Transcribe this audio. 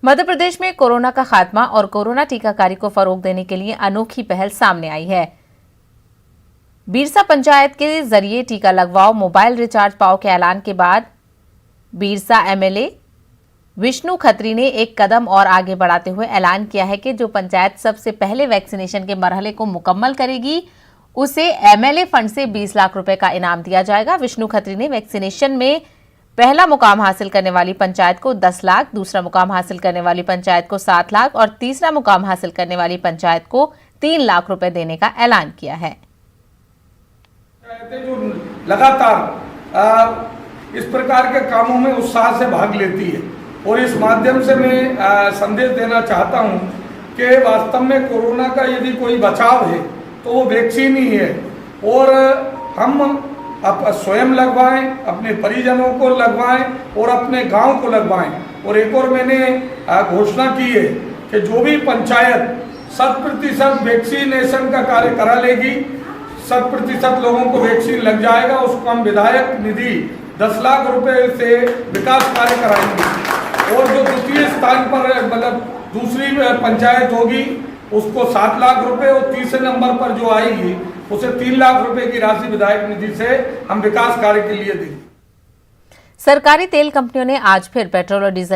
मध्य प्रदेश में कोरोना का खात्मा और कोरोना टीकाकारी को फरोग देने के लिए अनोखी पहल सामने आई है। बीरसा पंचायत के जरिए टीका लगवाओ, मोबाइल रिचार्ज पाओ के ऐलान के बाद बीरसा एमएलए विष्णु खत्री ने एक कदम और आगे बढ़ाते हुए ऐलान किया है कि जो पंचायत सबसे पहले वैक्सीनेशन के मरहले को मुकम्मल करेगी उसे एमएलए फंड से 20 लाख रुपए का इनाम दिया जाएगा। विष्णु खत्री ने वैक्सीनेशन में पहला मुकाम हासिल करने वाली पंचायत को 10 लाख, दूसरा मुकाम हासिल करने वाली पंचायत को 7 लाख और तीसरा मुकाम हासिल करने वाली पंचायत को 3 लाख रुपए देने का ऐलान किया है। जो लगातार इस प्रकार के कामों में उत्साह से भाग लेती है और इस माध्यम से मैं संदेश देना चाहता हूं कि वास्तव में कोरोना का यदि कोई बचाव है तो वो वैक्सीन ही है और हम स्वयं लगवाएं, अपने परिजनों को लगवाएं और अपने गांव को लगवाएं। और एक और मैंने घोषणा की है कि जो भी पंचायत 100% वैक्सीनेशन का कार्य करा लेगी, 100% लोगों को वैक्सीन लग जाएगा, उसको हम विधायक निधि 10 लाख रुपए से विकास कार्य कराएंगे। और जो द्वितीय स्थान पर मतलब दूसरी पंचायत होगी उसको 7 लाख रुपए और तीसरे नंबर पर जो आएगी उसे 3 लाख रुपए की राशि विधायक निधि से हम विकास कार्य के लिए देंगे। सरकारी तेल कंपनियों ने आज फिर पेट्रोल और डीजल